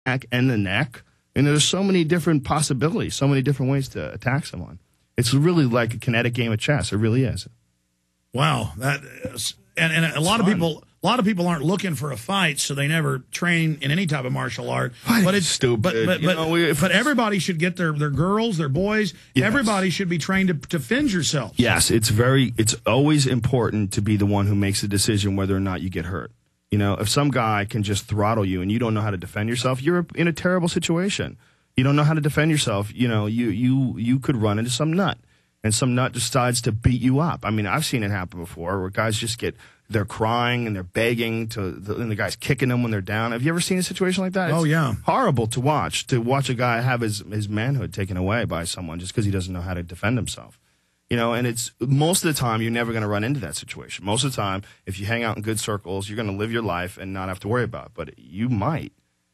back and the neck. And there's so many different possibilities, so many different ways to attack someone. It's really like a kinetic game of chess. It really is. Wow, that is, and a lot of people aren't looking for a fight, so they never train in any type of martial art. But it's stupid. But everybody should get their girls, their boys. Yes. Everybody should be trained to defend yourself. Yes, it's always important to be the one who makes the decision whether or not you get hurt. You know, if some guy can just throttle you and you don't know how to defend yourself, you're in a terrible situation. You don't know how to defend yourself. You know, you could run into some nut, and some nut decides to beat you up. I mean, I've seen it happen before where guys just they're crying and they're begging and the guy's kicking them when they're down. Have you ever seen a situation like that? Oh, yeah. Horrible to watch a guy have his manhood taken away by someone just because he doesn't know how to defend himself. You know, and it's most of the time you're never going to run into that situation. Most of the time, if you hang out in good circles, you're going to live your life and not have to worry about it. But you might.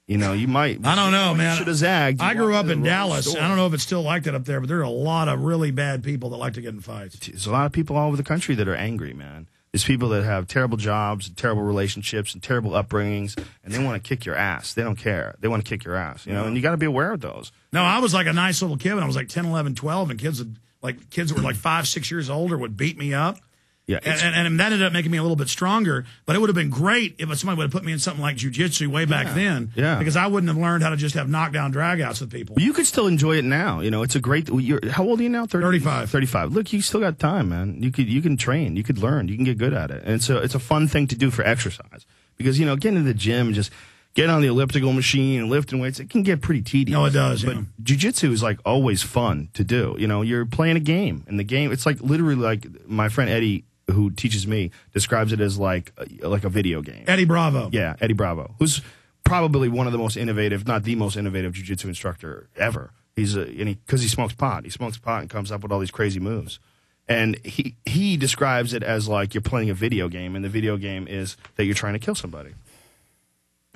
You know, you might. I don't know, man. Should have zagged. I grew up in Dallas. I don't know if it's still like that up there, but there are a lot of really bad people that like to get in fights. There's a lot of people all over the country that are angry, man. There's people that have terrible jobs, and terrible relationships, and terrible upbringings, and they want to kick your ass. They don't care. They want to kick your ass, you know, and you got to be aware of those. No, I was like a nice little kid when I was like 10, 11, 12, and kids that were like 5, 6 years older would beat me up. Yeah, and that ended up making me a little bit stronger. But it would have been great if somebody would have put me in something like jiu-jitsu way back then. Yeah. Because I wouldn't have learned how to just have knockdown dragouts with people. Well, you could still enjoy it now. You know, it's a great. How old are you now? 35. 35. Look, you still got time, man. You can train. You could learn. You can get good at it. And it's a fun thing to do for exercise. Because, you know, getting to the gym and just get on the elliptical machine and lifting weights, it can get pretty tedious. No, it does. But jiu-jitsu is like always fun to do. You know, you're playing a game, and the game, it's like literally like my friend Eddie, who teaches me, describes it as like a video game. Eddie Bravo. Yeah, Eddie Bravo, who's probably one of the most innovative, not the most innovative jiu-jitsu instructor ever. Because he smokes pot. He smokes pot and comes up with all these crazy moves. And he describes it as like you're playing a video game, and the video game is that you're trying to kill somebody.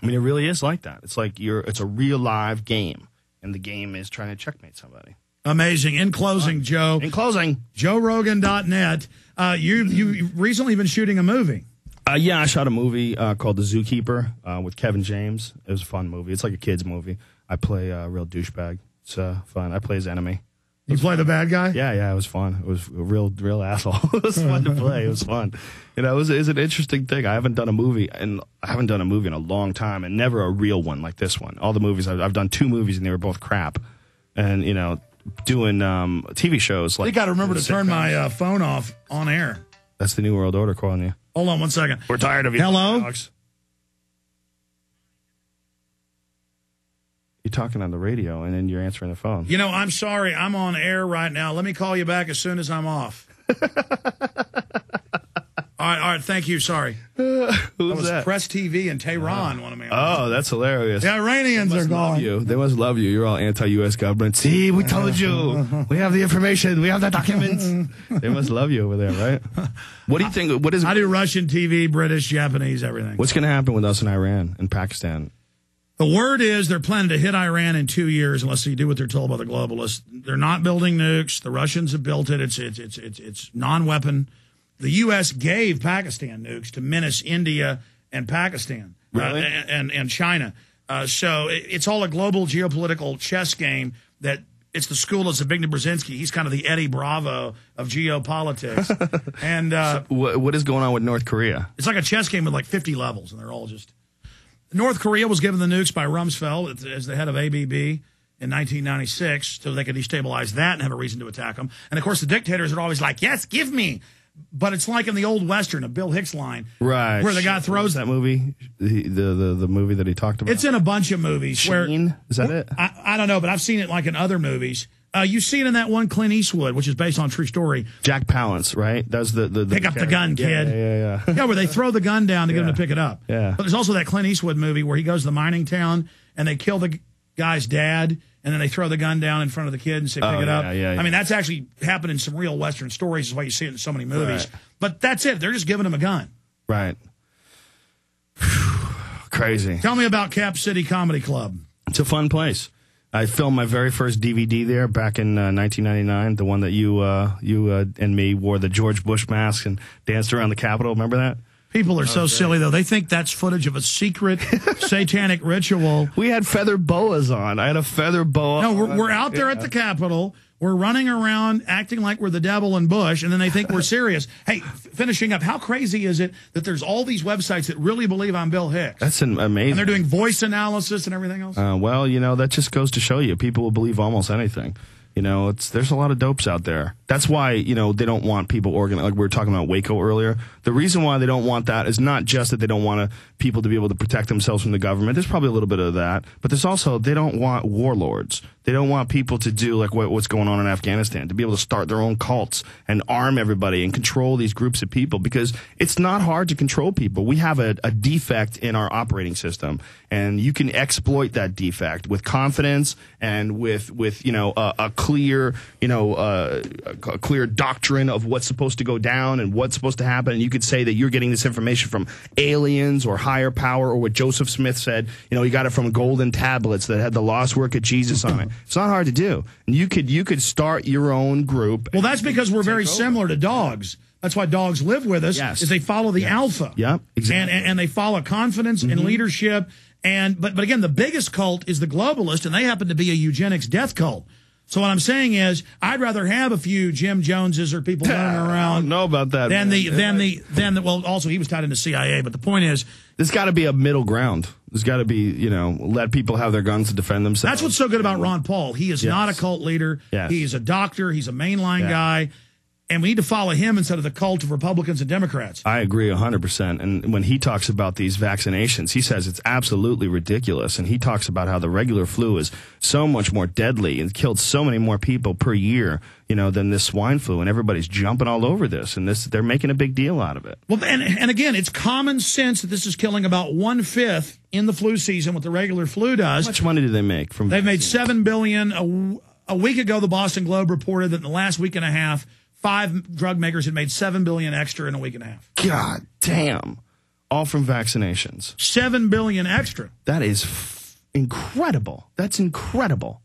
I mean, it really is like that. It's like it's a real live game, and the game is trying to checkmate somebody. Amazing. In closing, Joe. In closing, JoeRogan.net. You recently been shooting a movie. Yeah, I shot a movie called The Zookeeper with Kevin James. It was a fun movie. It's like a kid's movie. I play a real douchebag. It's fun. I play his enemy. You play the bad guy? Yeah, it was fun. It was a real asshole. It was fun to play. It was fun. You know, it's an interesting thing. I haven't done a movie in a long time, and never a real one like this one. All the movies I've done 2 movies, and they were both crap. And you know, doing TV shows like. You got to remember to turn my phone off on air. That's the New World Order calling you. Hold on 1 second. We're tired of you. Hello. Alex. You're talking on the radio, and then you're answering the phone. You know, I'm sorry. I'm on air right now. Let me call you back as soon as I'm off. All right. Thank you. Sorry. Who's that? Press TV in Tehran. One of me. Oh, that's hilarious. The Iranians are gone. They must love you. You're all anti-U.S. government. See, we told you. We have the information. We have the documents. They must love you over there, right? What do you think? I do Russian TV, British, Japanese, everything. What's going to happen with us in Iran and Pakistan? The word is they're planning to hit Iran in 2 years unless they do what they're told by the globalists. They're not building nukes. The Russians have built it. It's non-weapon. The U.S. gave Pakistan nukes to menace India and Pakistan really? and China. So it's all a global geopolitical chess game that it's the school of Zbigniew Brzezinski. He's kind of the Eddie Bravo of geopolitics. And so what is going on with North Korea? It's like a chess game with like 50 levels, and they're all just... North Korea was given the nukes by Rumsfeld as the head of ABB in 1996 so they could destabilize that and have a reason to attack them. And, of course, the dictators are always like, yes, give me. But it's like in the old Western, a Bill Hicks line. Right. Where the guy throws... that movie? The movie that he talked about? It's in a bunch of movies. Sheen? Is that it? I don't know, but I've seen it like in other movies. You see it in that one Clint Eastwood, which is based on a true story. Jack Palance, right? That's the pick up the gun, kid. Yeah. Yeah, where they throw the gun down to get him to pick it up. Yeah. But there's also that Clint Eastwood movie where he goes to the mining town and they kill the guy's dad, and then they throw the gun down in front of the kid and say, pick it up. Yeah. I mean, that's actually happened in some real Western stories. Is why you see it in so many movies. Right. But that's it. They're just giving him a gun. Right. Crazy. Tell me about Cap City Comedy Club. It's a fun place. I filmed my very first DVD there back in 1999, the one that you and me wore the George Bush mask and danced around the Capitol. Remember that? People are so silly, though. They think that's footage of a secret satanic ritual. We had feather boas on. I had a feather boa. No, we're out there at the Capitol. We're running around acting like we're the devil in Bush, and then they think we're serious. Hey, finishing up, how crazy is it that there's all these websites that really believe I'm Bill Hicks? That's amazing. And they're doing voice analysis and everything else? Well, that just goes to show you. People will believe almost anything. There's a lot of dopes out there. That's why, they don't want people organized. Like we were talking about Waco earlier. The reason why they don't want that is not just that they don't want people to be able to protect themselves from the government. There's probably a little bit of that. But there's also, they don't want warlords. They don't want people to do like what's going on in Afghanistan, to be able to start their own cults and arm everybody and control these groups of people, because it's not hard to control people. We have a defect in our operating system, and you can exploit that defect with confidence and with a clear doctrine of what's supposed to go down and what's supposed to happen. And you could say that you're getting this information from aliens or higher power, or what Joseph Smith said, he got it from golden tablets that had the lost work of Jesus on it. It's not hard to do. And you could start your own group. Well, that's because we're very similar to dogs. That's why dogs live with us, is they follow the alpha. Yeah, exactly. And they follow confidence and leadership. But again, the biggest cult is the globalist, and they happen to be a eugenics death cult. So what I'm saying is, I'd rather have a few Jim Joneses or people running around. I don't know about that. Well, also he was tied into CIA. But the point is, there's got to be a middle ground. There's got to be, let people have their guns to defend themselves. That's what's so good about Ron Paul. He is not a cult leader. Yes. He's a doctor. He's a mainline guy. And we need to follow him instead of the cult of Republicans and Democrats. I agree 100%. And when he talks about these vaccinations, he says it's absolutely ridiculous. And he talks about how the regular flu is so much more deadly and killed so many more people per year, than this swine flu. And everybody's jumping all over this. And they're making a big deal out of it. Well, and again, it's common sense that this is killing about 1/5 in the flu season, what the regular flu does. How much money do they make from They've made $7 billion. A week ago, the Boston Globe reported that in the last week and a half, 5 drug makers had made $7 billion extra in a week and a half. God damn. All from vaccinations. $7 billion extra. That is incredible. That's incredible.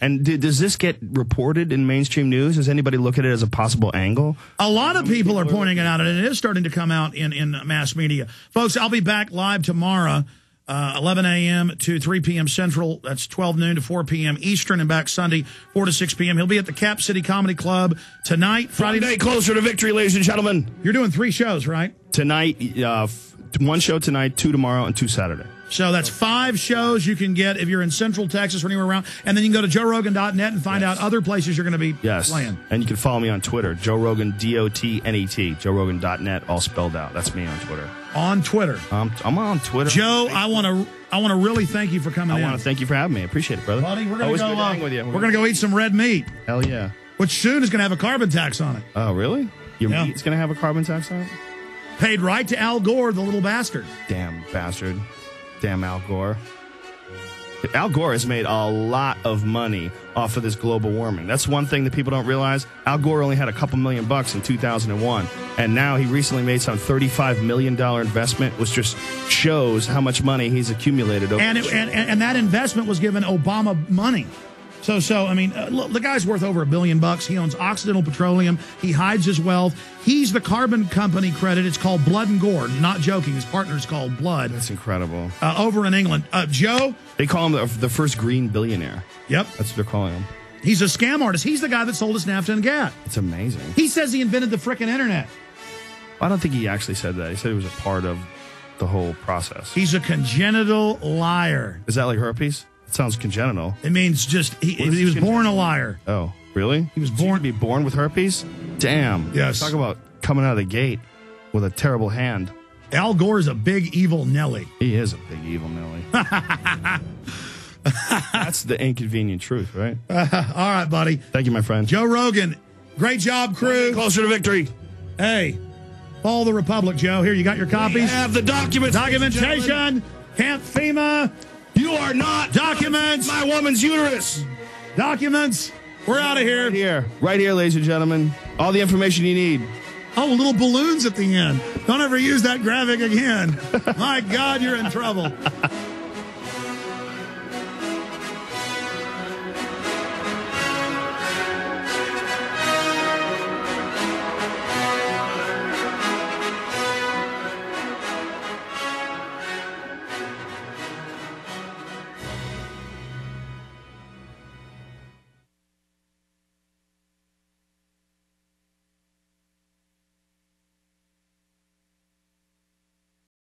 And does this get reported in mainstream news? Does anybody look at it as a possible angle? A lot of people are pointing it out, and it is starting to come out in mass media. Folks, I'll be back live tomorrow, 11 a.m. to 3 p.m. Central. That's 12 noon to 4 p.m. Eastern, and back Sunday, 4 to 6 p.m. He'll be at the Cap City Comedy Club tonight, Friday night. Closer to victory, ladies and gentlemen. You're doing 3 shows, right? Tonight, 1 show tonight, 2 tomorrow, and 2 Saturday. So that's 5 shows you can get if you're in Central Texas or anywhere around. And then you can go to JoeRogan.net and find out other places you're going to be playing. And you can follow me on Twitter, Joe Rogan, DOTNET, JoeRogan.net, all spelled out. That's me on Twitter. On Twitter. I'm on Twitter. Joe, I want to really thank you for coming in. I want to thank you for having me. I appreciate it, brother. Buddy, we're going to go hang with you. We're going to go eat some red meat. Hell yeah. Which soon is going to have a carbon tax on it. Oh, really? Your meat's going to have a carbon tax on it? Paid right to Al Gore, the little bastard. Damn bastard. Damn Al Gore. Al Gore has made a lot of money off of this global warming. That's one thing that people don't realize. Al Gore only had a couple $1 million in 2001, and now he recently made some $35 million investment, which just shows how much money he's accumulated over. And that investment was given Obama money. So I mean, look, the guy's worth over $1 billion. He owns Occidental Petroleum. He hides his wealth. He's the carbon company credit. It's called Blood and Gore. Not joking. His partner's called Blood. That's incredible. Over in England. Joe? They call him the first green billionaire. Yep. That's what they're calling him. He's a scam artist. He's the guy that sold us NAFTA and GATT. It's amazing. He says he invented the frickin' internet. I don't think he actually said that. He said it was a part of the whole process. He's a congenital liar. Is that like herpes? It sounds congenital. It means just he was born a liar. Oh, really? He was born to be born with herpes? Damn. Yes. Talk about coming out of the gate with a terrible hand. Al Gore's a big evil Nelly. He is a big evil Nelly. That's the inconvenient truth, right? All right, buddy. Thank you, my friend. Joe Rogan. Great job, crew. Closer to victory. Hey, follow the Republic, Joe. Here, you got your copies? We have the documents. Documentation. Camp FEMA. You are not documents. My woman's uterus. Documents. We're out of here. Right here, ladies and gentlemen. All the information you need. Oh, little balloons at the end. Don't ever use that graphic again. My God, you're in trouble.